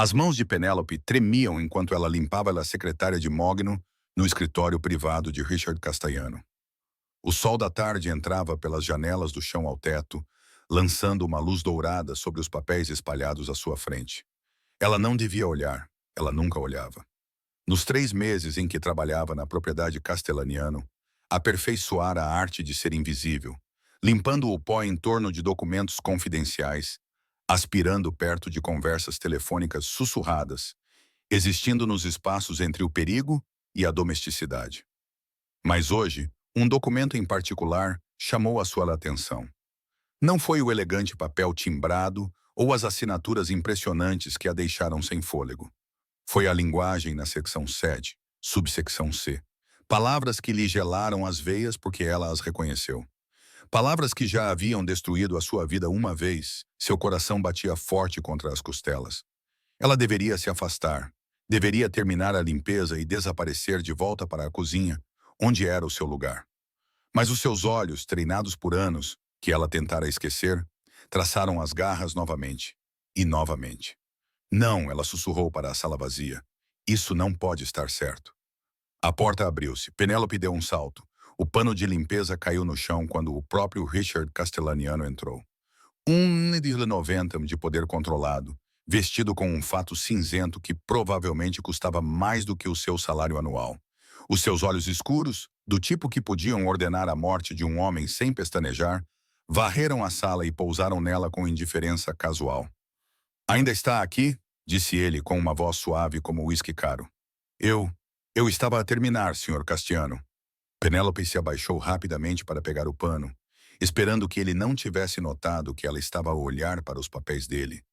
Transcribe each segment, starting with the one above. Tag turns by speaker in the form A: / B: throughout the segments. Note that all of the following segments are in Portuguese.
A: As mãos de Penélope tremiam enquanto ela limpava a secretária de Mogno no escritório privado de Richard Castellano. O sol da tarde entrava pelas janelas do chão ao teto, lançando uma luz dourada sobre os papéis espalhados à sua frente. Ela não devia olhar, ela nunca olhava. Nos 3 meses em que trabalhava na propriedade Castellaniano, aperfeiçoara a arte de ser invisível, limpando o pó em torno de documentos confidenciais, aspirando perto de conversas telefônicas sussurradas, existindo nos espaços entre o perigo e a domesticidade. Mas hoje, um documento em particular chamou a sua atenção. Não foi o elegante papel timbrado ou as assinaturas impressionantes que a deixaram sem fôlego. Foi a linguagem na secção 7, subsecção C. Palavras que lhe gelaram as veias porque ela as reconheceu. Palavras que já haviam destruído a sua vida uma vez, seu coração batia forte contra as costelas. Ela deveria se afastar, deveria terminar a limpeza e desaparecer de volta para a cozinha, onde era o seu lugar. Mas os seus olhos, treinados por anos, que ela tentara esquecer, traçaram as garras novamente. E novamente. Não, ela sussurrou para a sala vazia. Isso não pode estar certo. A porta abriu-se. Penélope deu um salto. O pano de limpeza caiu no chão quando o próprio Richard Castellaniano entrou. 1,90 de poder controlado, vestido com um fato cinzento que provavelmente custava mais do que o seu salário anual. Os seus olhos escuros, do tipo que podiam ordenar a morte de um homem sem pestanejar, varreram a sala e pousaram nela com indiferença casual. "Ainda está aqui?", disse ele com uma voz suave como uísque caro. Eu estava a terminar, Sr. Castiano." Penélope se abaixou rapidamente para pegar o pano, esperando que ele não tivesse notado que ela estava a olhar para os papéis dele,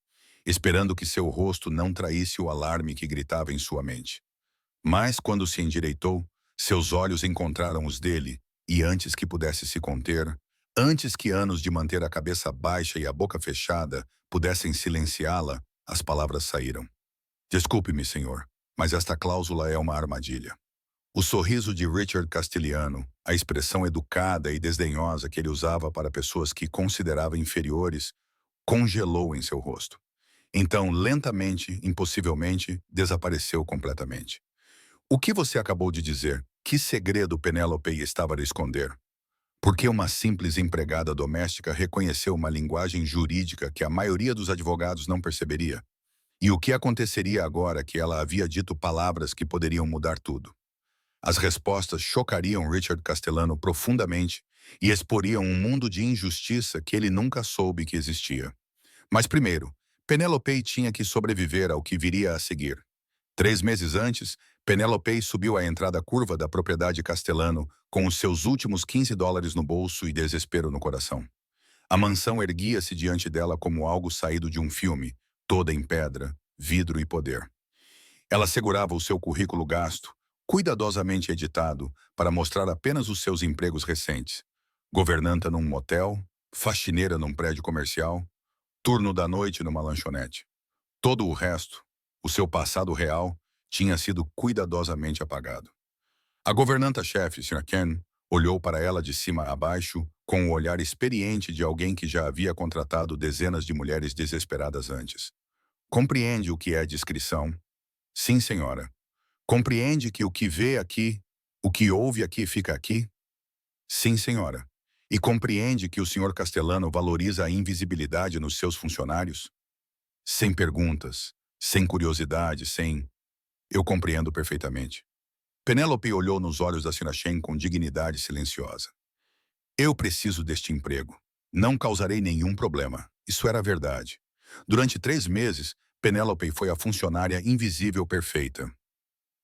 A: esperando que seu rosto não traísse o alarme que gritava em sua mente. Mas, quando se endireitou, seus olhos encontraram os dele, e antes que pudesse se conter, antes que anos de manter a cabeça baixa e a boca fechada pudessem silenciá-la, as palavras saíram. "Desculpe-me, senhor, mas esta cláusula é uma armadilha." O sorriso de Richard Castellano, a expressão educada e desdenhosa que ele usava para pessoas que considerava inferiores, congelou em seu rosto. Então, lentamente, impossivelmente, desapareceu completamente. "O que você acabou de dizer? Que segredo Penélope estava a esconder?" Porque uma simples empregada doméstica reconheceu uma linguagem jurídica que a maioria dos advogados não perceberia. E o que aconteceria agora que ela havia dito palavras que poderiam mudar tudo? As respostas chocariam Richard Castellano profundamente e exporiam um mundo de injustiça que ele nunca soube que existia. Mas primeiro, Penélope tinha que sobreviver ao que viria a seguir. 3 meses antes, Penélope subiu a entrada curva da propriedade Castellano com os seus últimos $15 no bolso e desespero no coração. A mansão erguia-se diante dela como algo saído de um filme, toda em pedra, vidro e poder. Ela segurava o seu currículo gasto, cuidadosamente editado, para mostrar apenas os seus empregos recentes. Governanta num motel, faxineira num prédio comercial, turno da noite numa lanchonete. Todo o resto, o seu passado real, tinha sido cuidadosamente apagado. A governanta-chefe, Sra. Ken, olhou para ela de cima a baixo, com o olhar experiente de alguém que já havia contratado dezenas de mulheres desesperadas antes. "Compreende o que é discrição?" "Sim, senhora." "Compreende que o que vê aqui, o que ouve aqui fica aqui?" "Sim, senhora." "E compreende que o Sr. Castellano valoriza a invisibilidade nos seus funcionários?" Sem perguntas, sem curiosidade, sem... "Eu compreendo perfeitamente." Penélope olhou nos olhos da Sra. Chen com dignidade silenciosa. "Eu preciso deste emprego. Não causarei nenhum problema." Isso era verdade. Durante 3 meses, Penélope foi a funcionária invisível perfeita.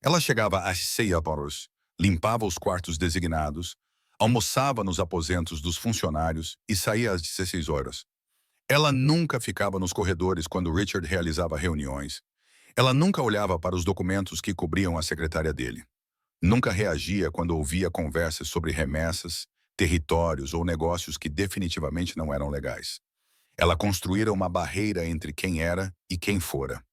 A: Ela chegava às 6 horas, limpava os quartos designados, almoçava nos aposentos dos funcionários e saía às 16 horas. Ela nunca ficava nos corredores quando Richard realizava reuniões. Ela nunca olhava para os documentos que cobriam a secretária dele. Nunca reagia quando ouvia conversas sobre remessas, territórios ou negócios que definitivamente não eram legais. Ela construíra uma barreira entre quem era e quem fora.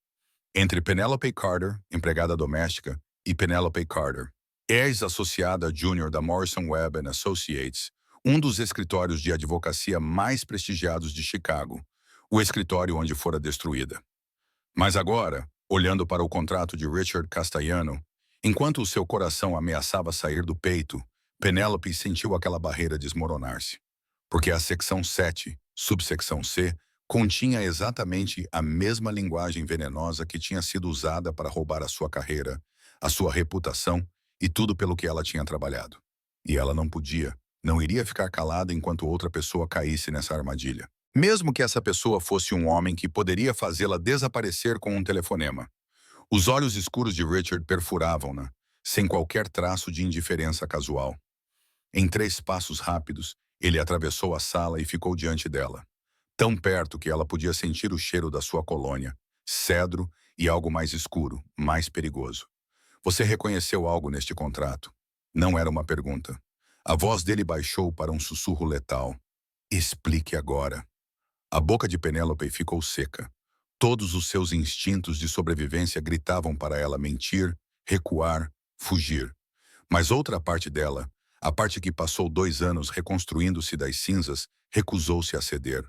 A: Entre Penelope Carter, empregada doméstica, e Penelope Carter, ex-associada júnior da Morrison Webb and Associates, um dos escritórios de advocacia mais prestigiados de Chicago, o escritório onde fora destruída. Mas agora, olhando para o contrato de Richard Castellano. Enquanto o seu coração ameaçava sair do peito, Penélope sentiu aquela barreira desmoronar-se. Porque a secção 7, subsecção C, continha exatamente a mesma linguagem venenosa que tinha sido usada para roubar a sua carreira, a sua reputação e tudo pelo que ela tinha trabalhado. E ela não podia, não iria ficar calada enquanto outra pessoa caísse nessa armadilha. Mesmo que essa pessoa fosse um homem que poderia fazê-la desaparecer com um telefonema. Os olhos escuros de Richard perfuravam-na, sem qualquer traço de indiferença casual. Em 3 passos rápidos, ele atravessou a sala e ficou diante dela. Tão perto que ela podia sentir o cheiro da sua colônia, cedro e algo mais escuro, mais perigoso. Você reconheceu algo neste contrato? Não era uma pergunta. A voz dele baixou para um sussurro letal. Explique agora. A boca de Penélope ficou seca. Todos os seus instintos de sobrevivência gritavam para ela mentir, recuar, fugir. Mas outra parte dela, a parte que passou 2 anos reconstruindo-se das cinzas, recusou-se a ceder.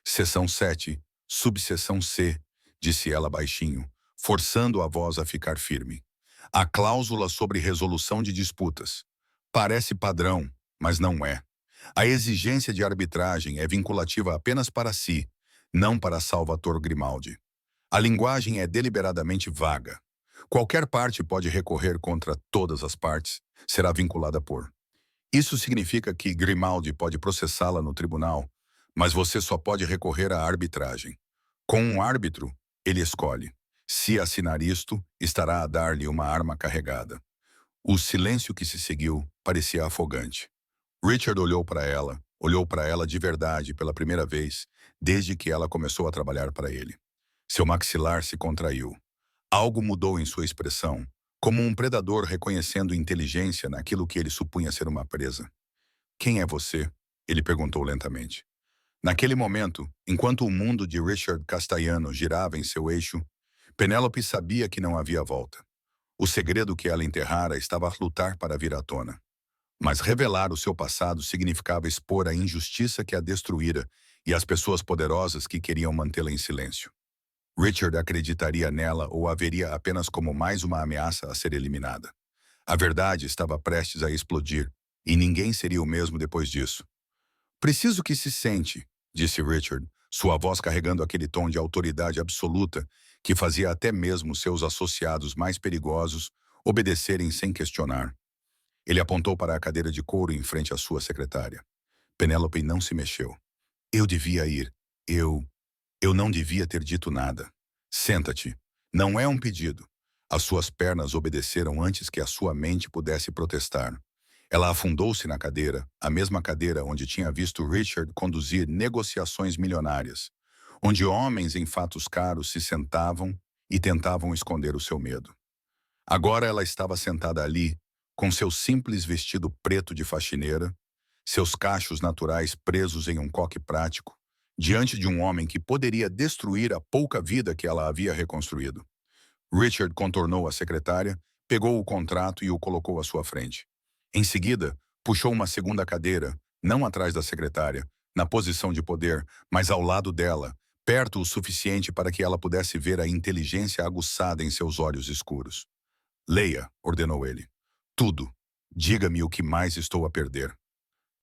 A: Seção 7, subseção C, disse ela baixinho, forçando a voz a ficar firme. A cláusula sobre resolução de disputas. Parece padrão, mas não é. A exigência de arbitragem é vinculativa apenas para si, não para Salvatore Grimaldi. A linguagem é deliberadamente vaga. Qualquer parte pode recorrer contra todas as partes, será vinculada por. Isso significa que Grimaldi pode processá-la no tribunal, mas você só pode recorrer à arbitragem. Com um árbitro, ele escolhe. Se assinar isto, estará a dar-lhe uma arma carregada. O silêncio que se seguiu parecia afogante. Richard olhou para ela de verdade pela primeira vez, desde que ela começou a trabalhar para ele. Seu maxilar se contraiu. Algo mudou em sua expressão, como um predador reconhecendo inteligência naquilo que ele supunha ser uma presa. Quem é você? Ele perguntou lentamente. Naquele momento, enquanto o mundo de Richard Castellano girava em seu eixo, Penélope sabia que não havia volta. O segredo que ela enterrara estava a lutar para vir à tona. Mas revelar o seu passado significava expor a injustiça que a destruíra e as pessoas poderosas que queriam mantê-la em silêncio. Richard acreditaria nela ou a veria apenas como mais uma ameaça a ser eliminada. A verdade estava prestes a explodir, e ninguém seria o mesmo depois disso. Preciso que se sente, disse Richard, sua voz carregando aquele tom de autoridade absoluta que fazia até mesmo seus associados mais perigosos obedecerem sem questionar. Ele apontou para a cadeira de couro em frente à sua secretária. Penélope não se mexeu. Eu devia ir. Eu não devia ter dito nada. Senta-te. Não é um pedido. As suas pernas obedeceram antes que a sua mente pudesse protestar. Ela afundou-se na cadeira, a mesma cadeira onde tinha visto Richard conduzir negociações milionárias, onde homens em fatos caros se sentavam e tentavam esconder o seu medo. Agora ela estava sentada ali, com seu simples vestido preto de faxineira, seus cachos naturais presos em um coque prático, diante de um homem que poderia destruir a pouca vida que ela havia reconstruído. Richard contornou a secretária, pegou o contrato e o colocou à sua frente. Em seguida, puxou uma segunda cadeira, não atrás da secretária, na posição de poder, mas ao lado dela, perto o suficiente para que ela pudesse ver a inteligência aguçada em seus olhos escuros. Leia, ordenou ele. Tudo. Diga-me o que mais estou a perder.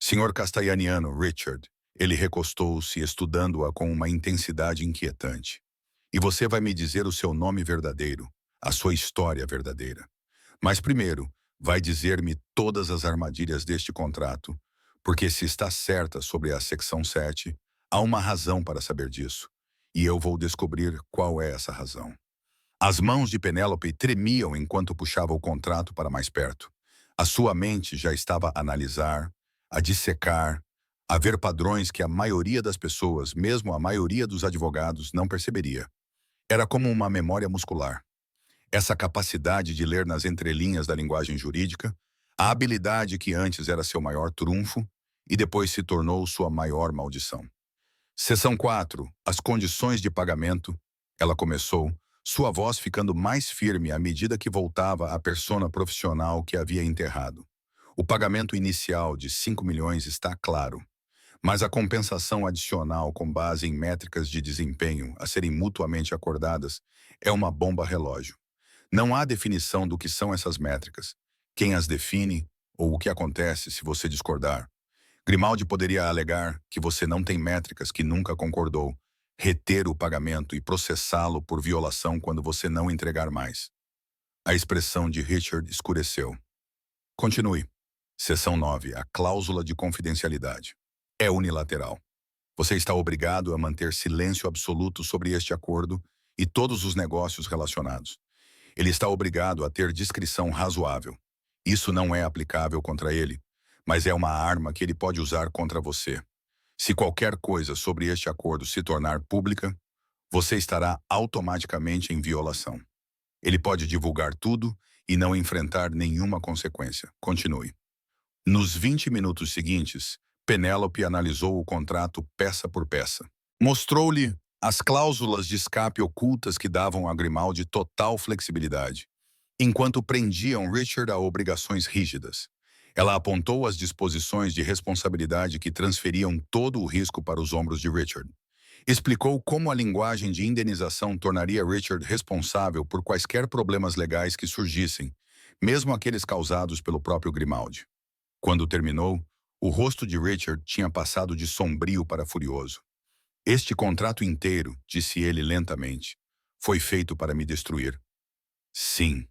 A: Senhor Castellaniano, Richard. Ele recostou-se, estudando-a com uma intensidade inquietante. E você vai me dizer o seu nome verdadeiro, a sua história verdadeira. Mas primeiro, vai dizer-me todas as armadilhas deste contrato, porque se está certa sobre a secção 7, há uma razão para saber disso, e eu vou descobrir qual é essa razão. As mãos de Penélope tremiam enquanto puxava o contrato para mais perto. A sua mente já estava a analisar, a dissecar, a ver padrões que a maioria das pessoas, mesmo a maioria dos advogados, não perceberia. Era como uma memória muscular. Essa capacidade de ler nas entrelinhas da linguagem jurídica, a habilidade que antes era seu maior trunfo e depois se tornou sua maior maldição. Seção 4. As condições de pagamento. Ela começou, sua voz ficando mais firme à medida que voltava à persona profissional que havia enterrado. O pagamento inicial de 5 milhões está claro. Mas a compensação adicional com base em métricas de desempenho a serem mutuamente acordadas é uma bomba relógio. Não há definição do que são essas métricas, quem as define ou o que acontece se você discordar. Grimaldi poderia alegar que você não tem métricas que nunca concordou, reter o pagamento e processá-lo por violação quando você não entregar mais. A expressão de Richard escureceu. Continue. Seção 9. A cláusula de confidencialidade. É unilateral. Você está obrigado a manter silêncio absoluto sobre este acordo e todos os negócios relacionados. Ele está obrigado a ter discrição razoável. Isso não é aplicável contra ele, mas é uma arma que ele pode usar contra você. Se qualquer coisa sobre este acordo se tornar pública, você estará automaticamente em violação. Ele pode divulgar tudo e não enfrentar nenhuma consequência. Continue. Nos 20 minutos seguintes, Penélope analisou o contrato peça por peça. Mostrou-lhe as cláusulas de escape ocultas que davam a Grimaldi total flexibilidade, enquanto prendiam Richard a obrigações rígidas. Ela apontou as disposições de responsabilidade que transferiam todo o risco para os ombros de Richard. Explicou como a linguagem de indenização tornaria Richard responsável por quaisquer problemas legais que surgissem, mesmo aqueles causados pelo próprio Grimaldi. Quando terminou, o rosto de Richard tinha passado de sombrio para furioso. Este contrato inteiro, disse ele lentamente, foi feito para me destruir. Sim.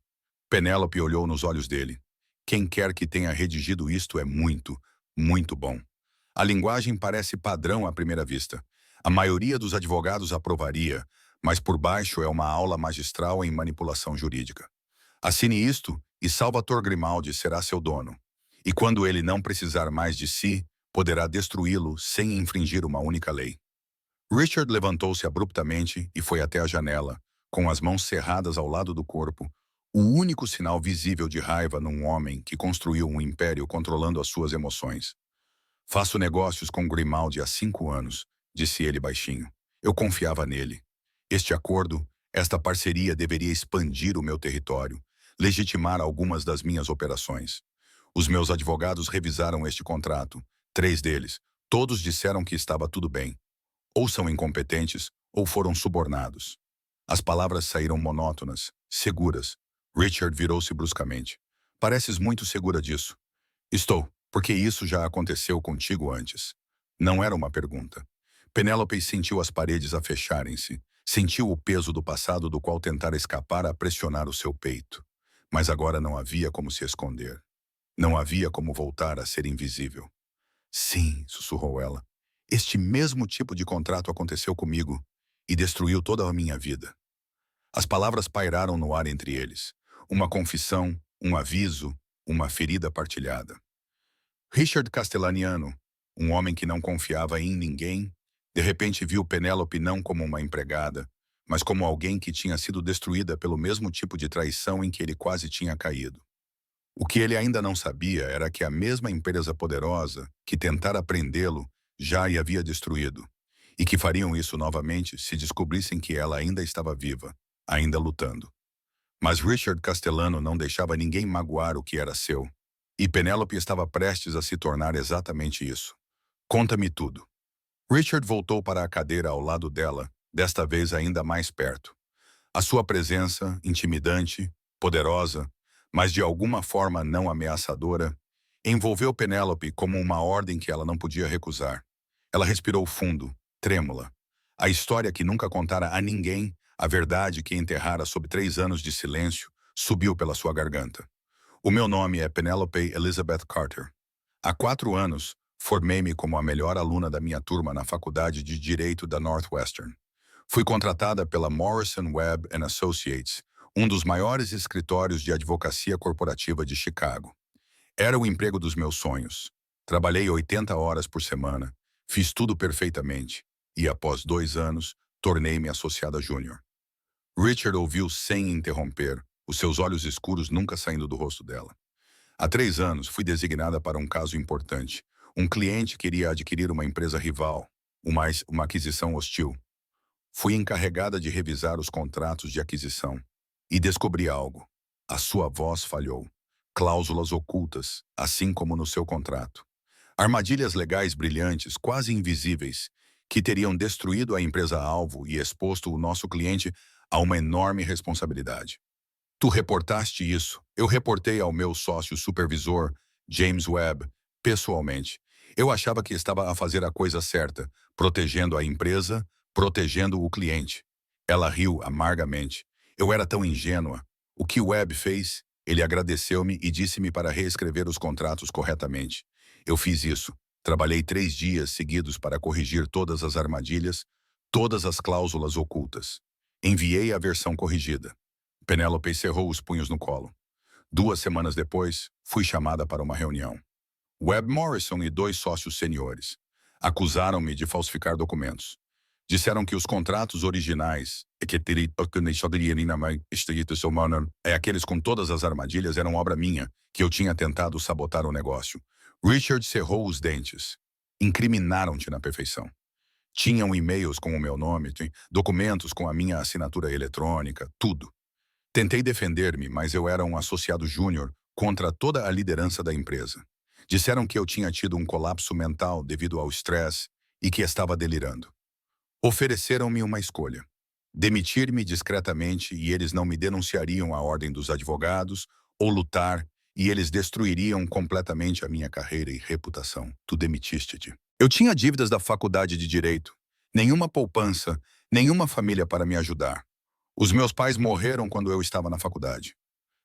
A: Penélope olhou nos olhos dele. Quem quer que tenha redigido isto é muito, muito bom. A linguagem parece padrão à primeira vista. A maioria dos advogados aprovaria, mas por baixo é uma aula magistral em manipulação jurídica. Assine isto e Salvatore Grimaldi será seu dono. E quando ele não precisar mais de si, poderá destruí-lo sem infringir uma única lei. Richard levantou-se abruptamente e foi até a janela, com as mãos cerradas ao lado do corpo, o único sinal visível de raiva num homem que construiu um império controlando as suas emoções. Faço negócios com Grimaldi há 5 anos, disse ele baixinho. Eu confiava nele. Este acordo, esta parceria deveria expandir o meu território, legitimar algumas das minhas operações. Os meus advogados revisaram este contrato, 3 deles. Todos disseram que estava tudo bem. Ou são incompetentes, ou foram subornados. As palavras saíram monótonas, seguras. Richard virou-se bruscamente. Pareces muito segura disso. Estou, porque isso já aconteceu contigo antes. Não era uma pergunta. Penélope sentiu as paredes a fecharem-se, sentiu o peso do passado do qual tentara escapar a pressionar o seu peito. Mas agora não havia como se esconder. Não havia como voltar a ser invisível. Sim, sussurrou ela. Este mesmo tipo de contrato aconteceu comigo e destruiu toda a minha vida. As palavras pairaram no ar entre eles. Uma confissão, um aviso, uma ferida partilhada. Richard Castellaniano, um homem que não confiava em ninguém, de repente viu Penélope não como uma empregada, mas como alguém que tinha sido destruída pelo mesmo tipo de traição em que ele quase tinha caído. O que ele ainda não sabia era que a mesma empresa poderosa que tentara prendê-lo já a havia destruído, e que fariam isso novamente se descobrissem que ela ainda estava viva, ainda lutando. Mas Richard Castellano não deixava ninguém magoar o que era seu, e Penélope estava prestes a se tornar exatamente isso. Conta-me tudo. Richard voltou para a cadeira ao lado dela, desta vez ainda mais perto. A sua presença, intimidante, poderosa, mas de alguma forma não ameaçadora, envolveu Penélope como uma ordem que ela não podia recusar. Ela respirou fundo, trêmula. A história que nunca contara a ninguém, a verdade que enterrara sob 3 anos de silêncio, subiu pela sua garganta. O meu nome é Penelope Elizabeth Carter. Há 4 anos, formei-me como a melhor aluna da minha turma na Faculdade de Direito da Northwestern. Fui contratada pela Morrison Webb and Associates, um dos maiores escritórios de advocacia corporativa de Chicago. Era o emprego dos meus sonhos. Trabalhei 80 horas por semana, fiz tudo perfeitamente, e após 2 anos, tornei-me associada júnior. Richard ouviu sem interromper, os seus olhos escuros nunca saindo do rosto dela. Há 3 anos, fui designada para um caso importante. Um cliente queria adquirir uma empresa rival, uma aquisição hostil. Fui encarregada de revisar os contratos de aquisição. E descobri algo. A sua voz falhou. Cláusulas ocultas, assim como no seu contrato. Armadilhas legais brilhantes, quase invisíveis, que teriam destruído a empresa-alvo e exposto o nosso cliente a uma enorme responsabilidade. Tu reportaste isso. Eu reportei ao meu sócio supervisor, James Webb, pessoalmente. Eu achava que estava a fazer a coisa certa, protegendo a empresa, protegendo o cliente. Ela riu amargamente. Eu era tão ingênua. O que Webb fez? Ele agradeceu-me e disse-me para reescrever os contratos corretamente. Eu fiz isso. Trabalhei 3 dias seguidos para corrigir todas as armadilhas, todas as cláusulas ocultas. Enviei a versão corrigida. Penélope cerrou os punhos no colo. 2 semanas depois, fui chamada para uma reunião. Webb Morrison e 2 sócios seniores acusaram-me de falsificar documentos. Disseram que os contratos originais, aqueles com todas as armadilhas, eram obra minha, que eu tinha tentado sabotar o negócio. Richard cerrou os dentes. Incriminaram-te na perfeição. Tinham e-mails com o meu nome, documentos com a minha assinatura eletrônica, tudo. Tentei defender-me, mas eu era um associado júnior contra toda a liderança da empresa. Disseram que eu tinha tido um colapso mental devido ao estresse e que estava delirando. Ofereceram-me uma escolha: demitir-me discretamente e eles não me denunciariam à ordem dos advogados, ou lutar e eles destruiriam completamente a minha carreira e reputação. Tu demitiste-te. Eu tinha dívidas da faculdade de Direito, nenhuma poupança, nenhuma família para me ajudar. Os meus pais morreram quando eu estava na faculdade.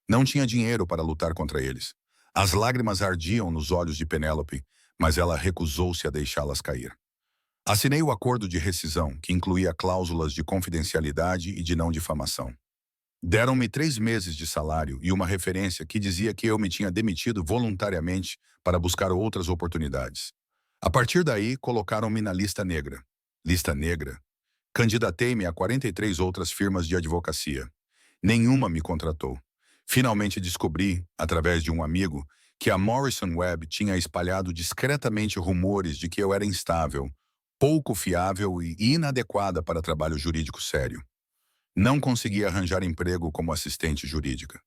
A: Não tinha dinheiro para lutar contra eles. As lágrimas ardiam nos olhos de Penélope, mas ela recusou-se a deixá-las cair. Assinei o acordo de rescisão, que incluía cláusulas de confidencialidade e de não difamação. Deram-me 3 meses de salário e uma referência que dizia que eu me tinha demitido voluntariamente para buscar outras oportunidades. A partir daí, colocaram-me na lista negra. Lista negra? Candidatei-me a 43 outras firmas de advocacia. Nenhuma me contratou. Finalmente descobri, através de um amigo, que a Morrison Webb tinha espalhado discretamente rumores de que eu era instável, pouco fiável e inadequada para trabalho jurídico sério. Não conseguia arranjar emprego como assistente jurídica.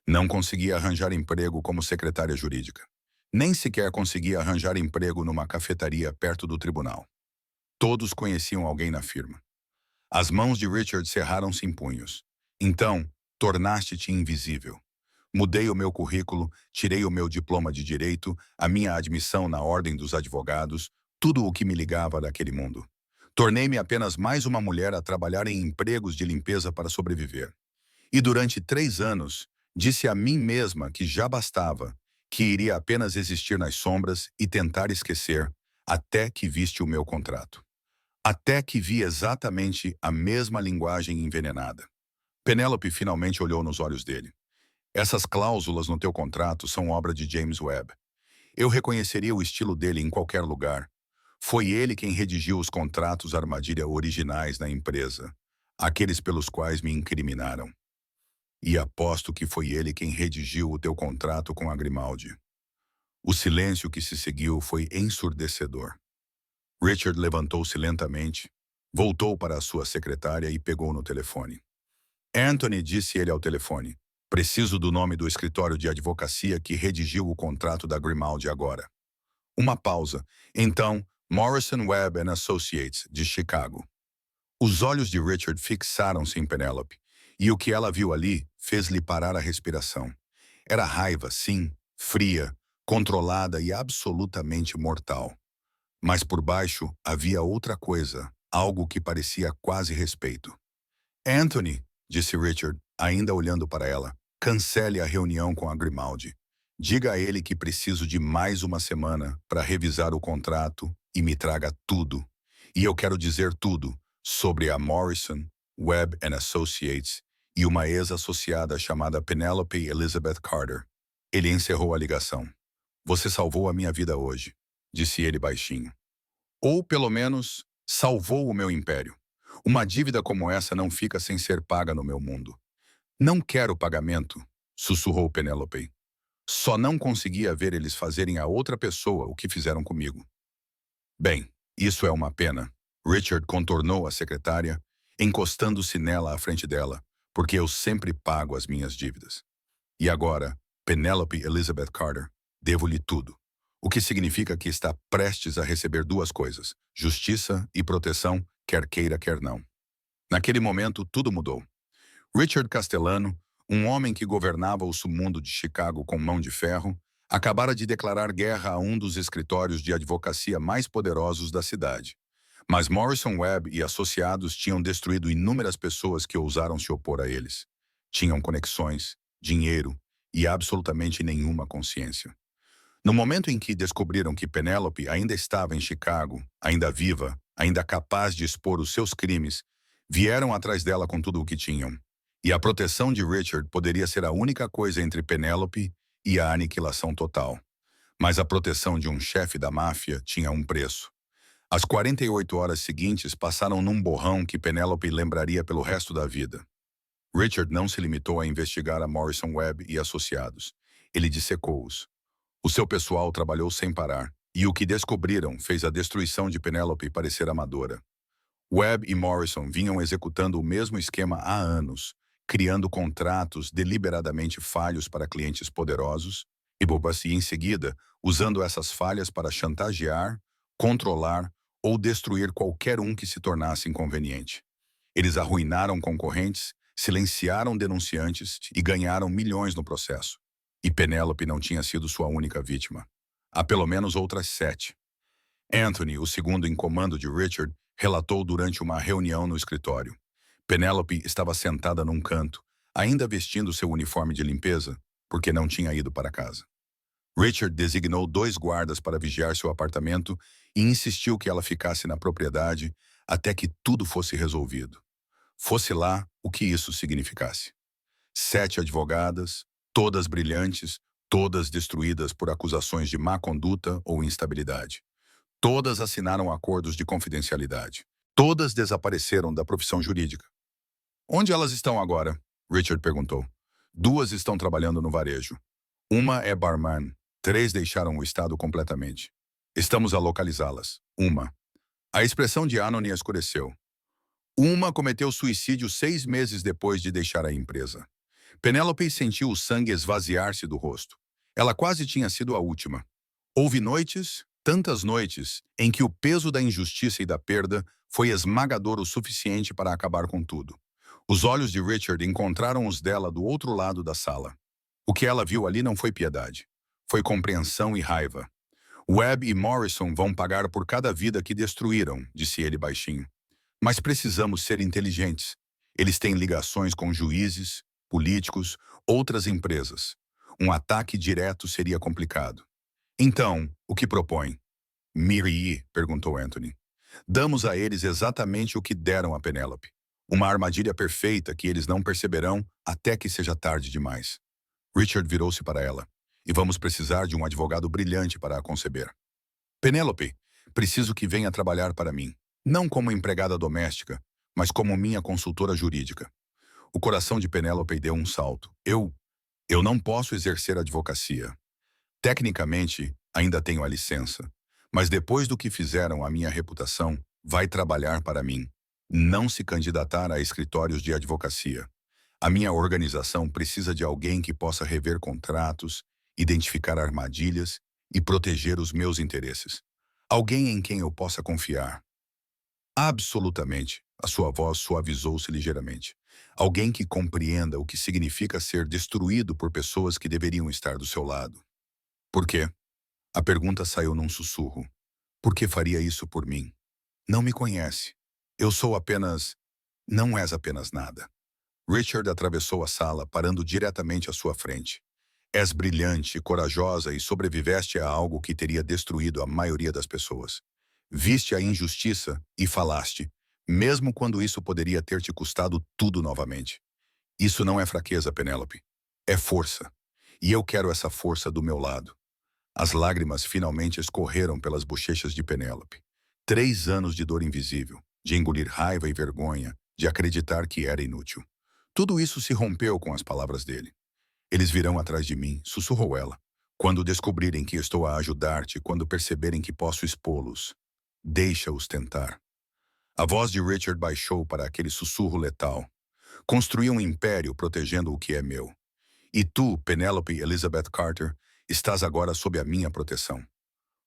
A: Não conseguia arranjar emprego como secretária jurídica. Nem sequer conseguia arranjar emprego numa cafetaria perto do tribunal. Todos conheciam alguém na firma. As mãos de Richard cerraram-se em punhos. Então, tornaste-te invisível. Mudei o meu currículo, tirei o meu diploma de direito, a minha admissão na ordem dos advogados, tudo o que me ligava daquele mundo. Tornei-me apenas mais uma mulher a trabalhar em empregos de limpeza para sobreviver. E durante 3 anos, disse a mim mesma que já bastava, que iria apenas existir nas sombras e tentar esquecer, até que viste o meu contrato. Até que vi exatamente a mesma linguagem envenenada. Penélope finalmente olhou nos olhos dele. Essas cláusulas no teu contrato são obra de James Webb. Eu reconheceria o estilo dele em qualquer lugar. Foi ele quem redigiu os contratos armadilha originais na empresa, aqueles pelos quais me incriminaram. E aposto que foi ele quem redigiu o teu contrato com a Grimaldi. O silêncio que se seguiu foi ensurdecedor. Richard levantou-se lentamente, voltou para a sua secretária e pegou no telefone. Anthony, disse ele ao telefone, preciso do nome do escritório de advocacia que redigiu o contrato da Grimaldi agora. Uma pausa. Então, Morrison Webb and Associates, de Chicago. Os olhos de Richard fixaram-se em Penélope, e o que ela viu ali fez-lhe parar a respiração. Era raiva, sim, fria, controlada e absolutamente mortal. Mas por baixo havia outra coisa, algo que parecia quase respeito. Anthony, disse Richard, ainda olhando para ela, cancele a reunião com a Grimaldi. Diga a ele que preciso de mais uma semana para revisar o contrato e me traga tudo. E eu quero dizer tudo sobre a Morrison, Webb and Associates e uma ex-associada chamada Penelope Elizabeth Carter. Ele encerrou a ligação. Você salvou a minha vida hoje, disse ele baixinho. Ou, pelo menos, salvou o meu império. Uma dívida como essa não fica sem ser paga no meu mundo. Não quero pagamento, sussurrou Penélope. Só não conseguia ver eles fazerem a outra pessoa o que fizeram comigo. Bem, isso é uma pena. Richard contornou a secretária, encostando-se nela à frente dela, porque eu sempre pago as minhas dívidas. E agora, Penelope Elizabeth Carter, devo-lhe tudo. o que significa que está prestes a receber duas coisas, justiça e proteção, quer queira, quer não. Naquele momento, tudo mudou. Richard Castellano, um homem que governava o submundo de Chicago com mão de ferro, acabara de declarar guerra a um dos escritórios de advocacia mais poderosos da cidade. Mas Morrison Webb e associados tinham destruído inúmeras pessoas que ousaram se opor a eles. Tinham conexões, dinheiro e absolutamente nenhuma consciência. No momento em que descobriram que Penélope ainda estava em Chicago, ainda viva, ainda capaz de expor os seus crimes, vieram atrás dela com tudo o que tinham. E a proteção de Richard poderia ser a única coisa entre Penélope e a aniquilação total. Mas a proteção de um chefe da máfia tinha um preço. As 48 horas seguintes passaram num borrão que Penélope lembraria pelo resto da vida. Richard não se limitou a investigar a Morrison Webb e associados. Ele dissecou-os. O seu pessoal trabalhou sem parar, e o que descobriram fez a destruição de Penélope parecer amadora. Webb e Morrison vinham executando o mesmo esquema há anos, criando contratos deliberadamente falhos para clientes poderosos, e em seguida, usando essas falhas para chantagear, controlar ou destruir qualquer um que se tornasse inconveniente. Eles arruinaram concorrentes, silenciaram denunciantes e ganharam milhões no processo. E Penélope não tinha sido sua única vítima. Há pelo menos outras 7. Anthony, o segundo em comando de Richard, relatou durante uma reunião no escritório. Penélope estava sentada num canto, ainda vestindo seu uniforme de limpeza, porque não tinha ido para casa. Richard designou 2 guardas para vigiar seu apartamento e insistiu que ela ficasse na propriedade até que tudo fosse resolvido. Fosse lá o que isso significasse. 7 advogadas, todas brilhantes, todas destruídas por acusações de má conduta ou instabilidade. Todas assinaram acordos de confidencialidade. Todas desapareceram da profissão jurídica. Onde elas estão agora? Richard perguntou. 2 estão trabalhando no varejo. Uma é barman. 3 deixaram o estado completamente. Estamos a localizá-las. Uma. A expressão de Anthony escureceu. Uma cometeu suicídio 6 meses depois de deixar a empresa. Penélope sentiu o sangue esvaziar-se do rosto. Ela quase tinha sido a última. Houve noites, tantas noites, em que o peso da injustiça e da perda foi esmagador o suficiente para acabar com tudo. Os olhos de Richard encontraram os dela do outro lado da sala. O que ela viu ali não foi piedade. Foi compreensão e raiva. Webb e Morrison vão pagar por cada vida que destruíram, disse ele baixinho. Mas precisamos ser inteligentes. Eles têm ligações com juízes, políticos, outras empresas. Um ataque direto seria complicado. Então, o que propõe? Miri, perguntou Anthony. Damos a eles exatamente o que deram a Penélope. Uma armadilha perfeita que eles não perceberão até que seja tarde demais. Richard virou-se para ela. E vamos precisar de um advogado brilhante para a conceber. Penélope, preciso que venha trabalhar para mim. Não como empregada doméstica, mas como minha consultora jurídica. O coração de Penélope deu um salto. Eu não posso exercer advocacia. Tecnicamente, ainda tenho a licença. Mas depois do que fizeram à minha reputação, vai trabalhar para mim. Não se candidatar a escritórios de advocacia. A minha organização precisa de alguém que possa rever contratos, identificar armadilhas e proteger os meus interesses. Alguém em quem eu possa confiar. Absolutamente. A sua voz suavizou-se ligeiramente. Alguém que compreenda o que significa ser destruído por pessoas que deveriam estar do seu lado. Por quê? A pergunta saiu num sussurro. Por que faria isso por mim? Não me conhece. Eu sou apenas... Não és apenas nada. Richard atravessou a sala, parando diretamente à sua frente. És brilhante, corajosa e sobreviveste a algo que teria destruído a maioria das pessoas. Viste a injustiça e falaste, mesmo quando isso poderia ter te custado tudo novamente. Isso não é fraqueza, Penélope. É força. E eu quero essa força do meu lado. As lágrimas finalmente escorreram pelas bochechas de Penélope. 3 anos de dor invisível, de engolir raiva e vergonha, de acreditar que era inútil. Tudo isso se rompeu com as palavras dele. Eles virão atrás de mim, sussurrou ela. Quando descobrirem que estou a ajudar-te, quando perceberem que posso expô-los. Deixa-os tentar. A voz de Richard baixou para aquele sussurro letal. Construí um império protegendo o que é meu. E tu, Penélope Elizabeth Carter, estás agora sob a minha proteção.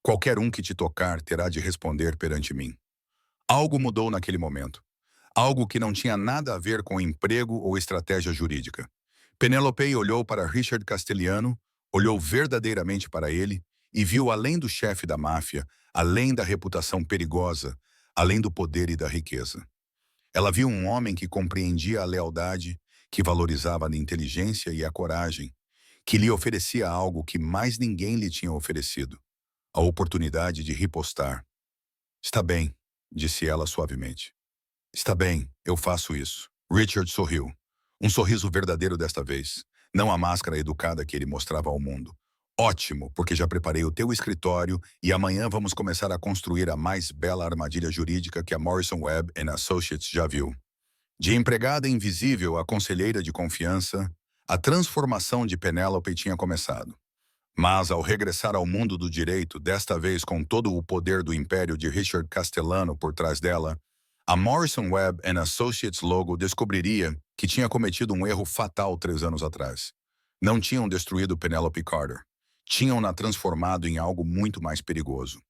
A: Qualquer um que te tocar terá de responder perante mim. Algo mudou naquele momento. Algo que não tinha nada a ver com emprego ou estratégia jurídica. Penelope olhou para Richard Castellano, olhou verdadeiramente para ele e viu além do chefe da máfia, além da reputação perigosa, além do poder e da riqueza. Ela viu um homem que compreendia a lealdade, que valorizava a inteligência e a coragem, que lhe oferecia algo que mais ninguém lhe tinha oferecido, a oportunidade de ripostar. Está bem, disse ela suavemente. Está bem, eu faço isso. Richard sorriu. Um sorriso verdadeiro desta vez, não a máscara educada que ele mostrava ao mundo. Ótimo, porque já preparei o teu escritório e amanhã vamos começar a construir a mais bela armadilha jurídica que a Morrison Webb Associates já viu. De empregada invisível a conselheira de confiança, a transformação de Penelope tinha começado. Mas, ao regressar ao mundo do direito, desta vez com todo o poder do império de Richard Castellano por trás dela, a Morrison Webb Associates logo descobriria que tinha cometido um erro fatal 3 anos atrás. Não tinham destruído Penelope Carter. Tinham-na transformado em algo muito mais perigoso.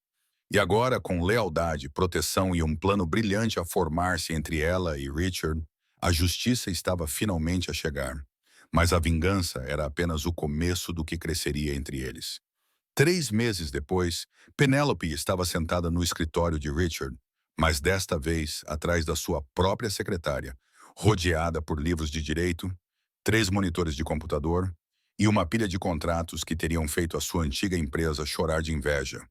A: E agora, com lealdade, proteção e um plano brilhante a formar-se entre ela e Richard, a justiça estava finalmente a chegar. Mas a vingança era apenas o começo do que cresceria entre eles. 3 meses depois, Penelope estava sentada no escritório de Richard, mas desta vez atrás da sua própria secretária, rodeada por livros de direito, 3 monitores de computador e uma pilha de contratos que teriam feito a sua antiga empresa chorar de inveja.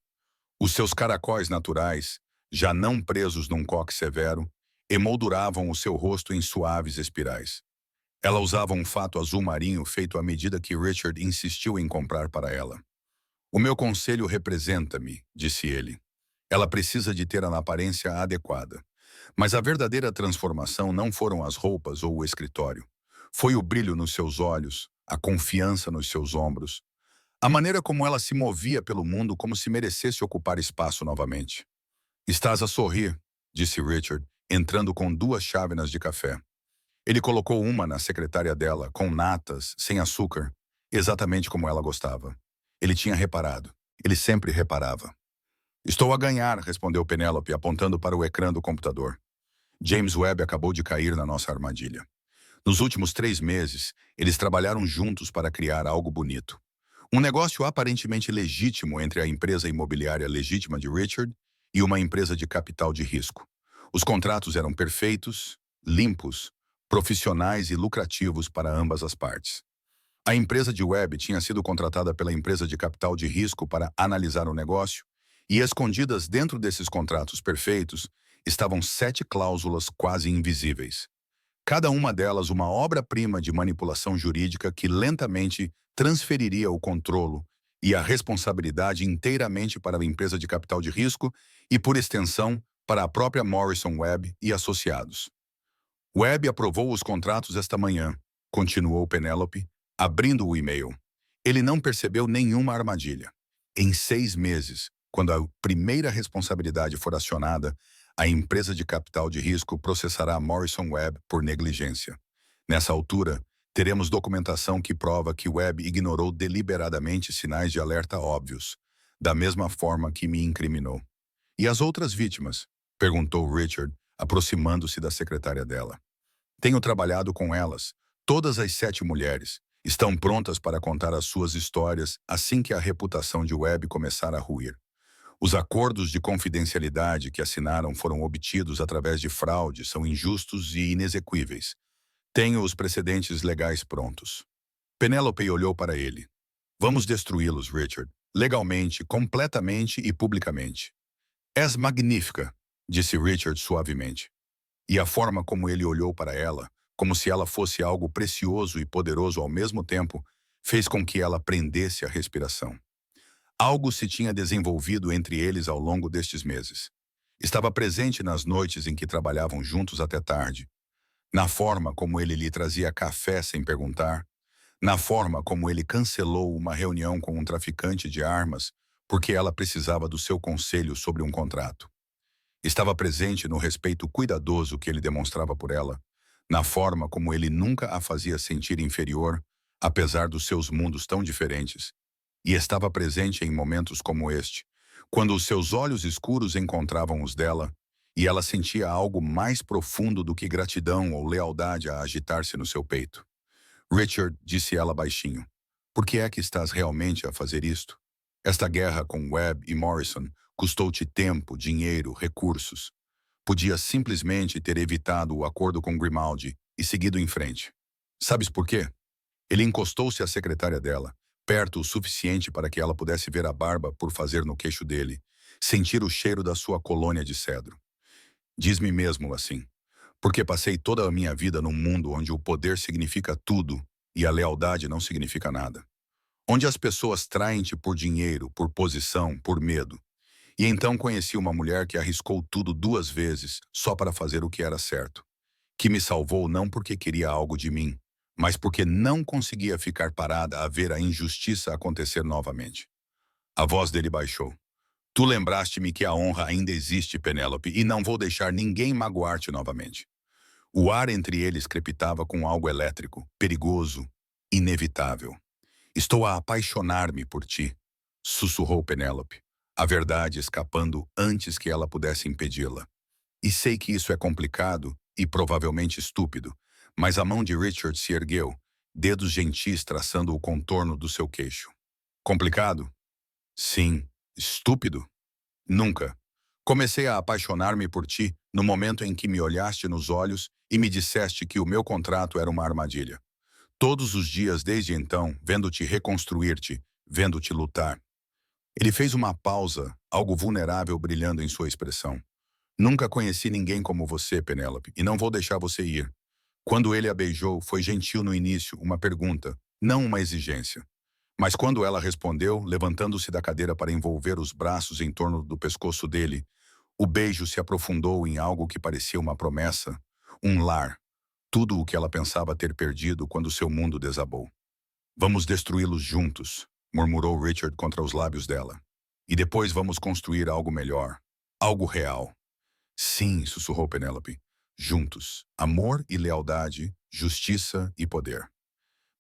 A: Os seus caracóis naturais, já não presos num coque severo, emolduravam o seu rosto em suaves espirais. Ela usava um fato azul marinho feito à medida que Richard insistiu em comprar para ela. O meu conselho representa-me, disse ele. Ela precisa de ter a aparência adequada. Mas a verdadeira transformação não foram as roupas ou o escritório. Foi o brilho nos seus olhos, a confiança nos seus ombros, a maneira como ela se movia pelo mundo como se merecesse ocupar espaço novamente. Estás a sorrir, disse Richard, entrando com 2 chávenas de café. Ele colocou uma na secretária dela, com natas, sem açúcar, exatamente como ela gostava. Ele tinha reparado. Ele sempre reparava. Estou a ganhar, respondeu Penelope, apontando para o ecrã do computador. James Webb acabou de cair na nossa armadilha. Nos últimos 3 meses, eles trabalharam juntos para criar algo bonito. Um negócio aparentemente legítimo entre a empresa imobiliária legítima de Richard e uma empresa de capital de risco. Os contratos eram perfeitos, limpos, profissionais e lucrativos para ambas as partes. A empresa de Webb tinha sido contratada pela empresa de capital de risco para analisar o negócio, e escondidas dentro desses contratos perfeitos estavam 7 cláusulas quase invisíveis. Cada uma delas uma obra-prima de manipulação jurídica que lentamente transferiria o controle e a responsabilidade inteiramente para a empresa de capital de risco e, por extensão, para a própria Morrison Webb e associados. Webb aprovou os contratos esta manhã, continuou Penelope, abrindo o e-mail. Ele não percebeu nenhuma armadilha. Em 6 meses, quando a primeira responsabilidade for acionada, a empresa de capital de risco processará Morrison Webb por negligência. Nessa altura, teremos documentação que prova que Webb ignorou deliberadamente sinais de alerta óbvios, da mesma forma que me incriminou. E as outras vítimas? Perguntou Richard, aproximando-se da secretária dela. Tenho trabalhado com elas, todas as 7 mulheres. Estão prontas para contar as suas histórias assim que a reputação de Webb começar a ruir. Os acordos de confidencialidade que assinaram foram obtidos através de fraude, são injustos e inexequíveis. Tenho os precedentes legais prontos. Penelope olhou para ele. Vamos destruí-los, Richard. Legalmente, completamente e publicamente. És magnífica, disse Richard suavemente. E a forma como ele olhou para ela, como se ela fosse algo precioso e poderoso ao mesmo tempo, fez com que ela prendesse a respiração. Algo se tinha desenvolvido entre eles ao longo destes meses. Estava presente nas noites em que trabalhavam juntos até tarde, na forma como ele lhe trazia café sem perguntar, na forma como ele cancelou uma reunião com um traficante de armas porque ela precisava do seu conselho sobre um contrato. Estava presente no respeito cuidadoso que ele demonstrava por ela, na forma como ele nunca a fazia sentir inferior, apesar dos seus mundos tão diferentes. E estava presente em momentos como este, quando os seus olhos escuros encontravam os dela, e ela sentia algo mais profundo do que gratidão ou lealdade a agitar-se no seu peito. Richard, disse ela baixinho, por que é que estás realmente a fazer isto? Esta guerra com Webb e Morrison custou-te tempo, dinheiro, recursos. Podia simplesmente ter evitado o acordo com Grimaldi e seguido em frente. Sabes por quê? Ele encostou-se à secretária dela, perto o suficiente para que ela pudesse ver a barba por fazer no queixo dele, sentir o cheiro da sua colônia de cedro. Diz-me mesmo assim, porque passei toda a minha vida num mundo onde o poder significa tudo e a lealdade não significa nada. Onde as pessoas traem-te por dinheiro, por posição, por medo. E então conheci uma mulher que arriscou tudo 2 vezes só para fazer o que era certo. Que me salvou não porque queria algo de mim, mas porque não conseguia ficar parada a ver a injustiça acontecer novamente. A voz dele baixou. Tu lembraste-me que a honra ainda existe, Penélope, e não vou deixar ninguém magoar-te novamente. O ar entre eles crepitava com algo elétrico, perigoso, inevitável. Estou a apaixonar-me por ti, sussurrou Penélope, a verdade escapando antes que ela pudesse impedi-la. E sei que isso é complicado e provavelmente estúpido, mas a mão de Richard se ergueu, dedos gentis traçando o contorno do seu queixo. Complicado? Sim. Estúpido? Nunca. Comecei a apaixonar-me por ti no momento em que me olhaste nos olhos e me disseste que o meu contrato era uma armadilha. Todos os dias desde então, vendo-te reconstruir-te, vendo-te lutar. Ele fez uma pausa, algo vulnerável brilhando em sua expressão. Nunca conheci ninguém como você, Penélope, e não vou deixar você ir. Quando ele a beijou, foi gentil no início, uma pergunta, não uma exigência. Mas quando ela respondeu, levantando-se da cadeira para envolver os braços em torno do pescoço dele, o beijo se aprofundou em algo que parecia uma promessa, um lar, tudo o que ela pensava ter perdido quando seu mundo desabou. Vamos destruí-los juntos, murmurou Richard contra os lábios dela. E depois vamos construir algo melhor, algo real. Sim, sussurrou Penélope. Juntos, amor e lealdade, justiça e poder.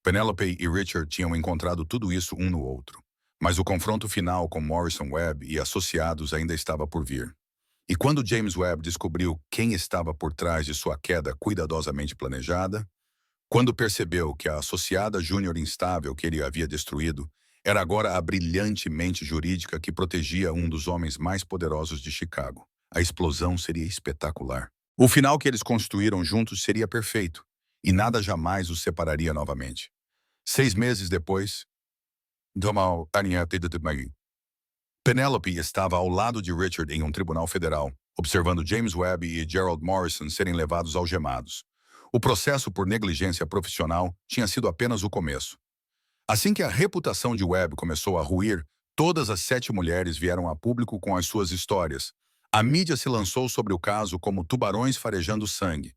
A: Penélope e Richard tinham encontrado tudo isso um no outro. Mas o confronto final com Morrison Webb e associados ainda estava por vir. E quando James Webb descobriu quem estava por trás de sua queda cuidadosamente planejada, quando percebeu que a associada júnior instável que ele havia destruído era agora a brilhante mente jurídica que protegia um dos homens mais poderosos de Chicago, a explosão seria espetacular. O final que eles construíram juntos seria perfeito, e nada jamais os separaria novamente. 6 meses depois, Penélope estava ao lado de Richard em um tribunal federal, observando James Webb e Gerald Morrison serem levados algemados. O processo por negligência profissional tinha sido apenas o começo. Assim que a reputação de Webb começou a ruir, todas as 7 mulheres vieram a público com as suas histórias. A mídia se lançou sobre o caso como tubarões farejando sangue.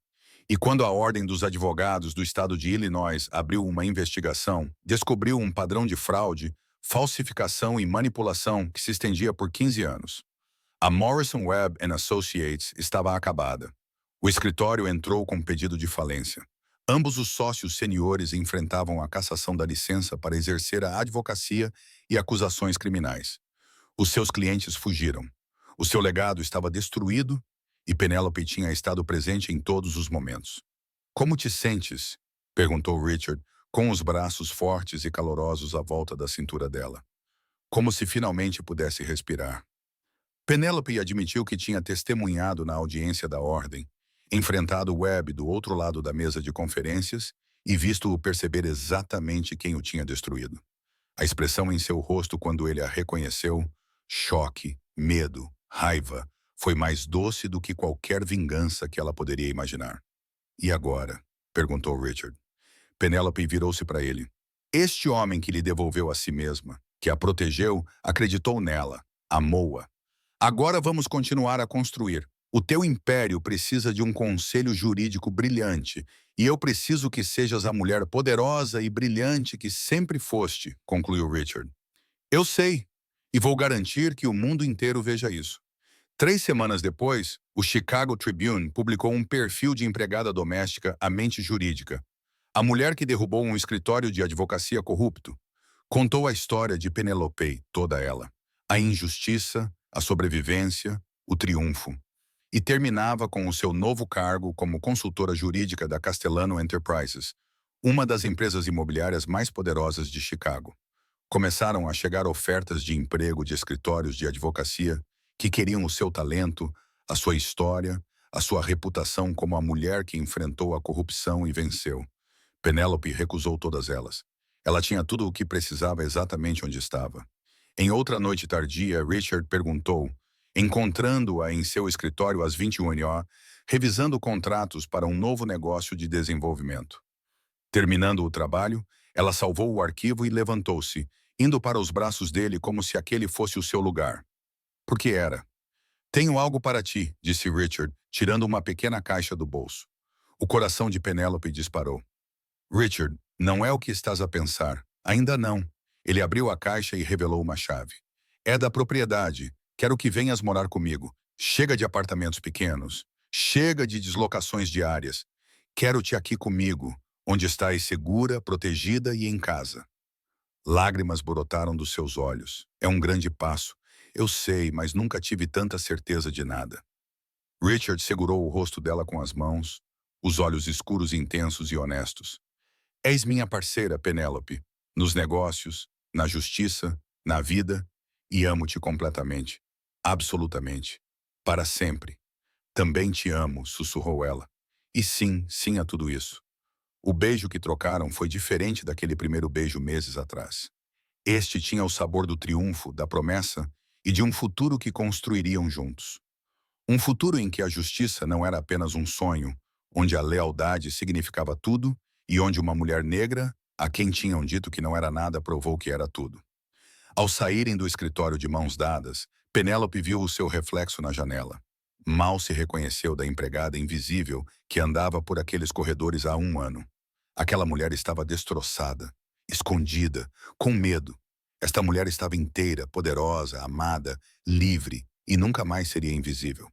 A: E quando a Ordem dos Advogados do estado de Illinois abriu uma investigação, descobriu um padrão de fraude, falsificação e manipulação que se estendia por 15 anos. A Morrison Webb Associates estava acabada. O escritório entrou com pedido de falência. Ambos os sócios seniores enfrentavam a cassação da licença para exercer a advocacia e acusações criminais. Os seus clientes fugiram. O seu legado estava destruído e Penélope tinha estado presente em todos os momentos. Como te sentes? Perguntou Richard, com os braços fortes e calorosos à volta da cintura dela. Como se finalmente pudesse respirar. Penélope admitiu que tinha testemunhado na audiência da ordem, enfrentado Webb do outro lado da mesa de conferências e visto-o perceber exatamente quem o tinha destruído. A expressão em seu rosto quando ele a reconheceu, choque, medo, raiva, foi mais doce do que qualquer vingança que ela poderia imaginar. E agora? Perguntou Richard. Penélope virou-se para ele. Este homem que lhe devolveu a si mesma, que a protegeu, acreditou nela, amou-a. Agora vamos continuar a construir. O teu império precisa de um conselho jurídico brilhante, e eu preciso que sejas a mulher poderosa e brilhante que sempre foste, concluiu Richard. Eu sei, e vou garantir que o mundo inteiro veja isso. 3 semanas depois, o Chicago Tribune publicou um perfil de empregada doméstica à mente jurídica. A mulher que derrubou um escritório de advocacia corrupto. Contou a história de Penélope, toda ela. a injustiça, a sobrevivência, o triunfo. E terminava com o seu novo cargo como consultora jurídica da Castellano Enterprises, uma das empresas imobiliárias mais poderosas de Chicago. Começaram a chegar ofertas de emprego de escritórios de advocacia que queriam o seu talento, a sua história, a sua reputação como a mulher que enfrentou a corrupção e venceu. Penélope recusou todas elas. Ela tinha tudo o que precisava exatamente onde estava. Em outra noite tardia, Richard perguntou, encontrando-a em seu escritório às 21h, revisando contratos para um novo negócio de desenvolvimento. Terminando o trabalho, ela salvou o arquivo e levantou-se, indo para os braços dele como se aquele fosse o seu lugar. Porque era. Tenho algo para ti, disse Richard, tirando uma pequena caixa do bolso. O coração de Penélope disparou. Richard, não é o que estás a pensar. Ainda não. Ele abriu a caixa e revelou uma chave. É da propriedade. Quero que venhas morar comigo. Chega de apartamentos pequenos. Chega de deslocações diárias. Quero-te aqui comigo, onde estás segura, protegida e em casa. Lágrimas brotaram dos seus olhos. É um grande passo. Eu sei, mas nunca tive tanta certeza de nada. Richard segurou o rosto dela com as mãos, os olhos escuros, intensos e honestos. És minha parceira, Penélope, nos negócios, na justiça, na vida, e amo-te completamente. Absolutamente. Para sempre. Também te amo, sussurrou ela. E sim, sim a tudo isso. O beijo que trocaram foi diferente daquele primeiro beijo meses atrás. Este tinha o sabor do triunfo, da promessa e de um futuro que construiriam juntos. Um futuro em que a justiça não era apenas um sonho, onde a lealdade significava tudo e onde uma mulher negra, a quem tinham dito que não era nada, provou que era tudo. Ao saírem do escritório de mãos dadas, Penélope viu o seu reflexo na janela. Mal se reconheceu da empregada invisível que andava por aqueles corredores há um ano. Aquela mulher estava destroçada, escondida, com medo. Esta mulher estava inteira, poderosa, amada, livre e nunca mais seria invisível.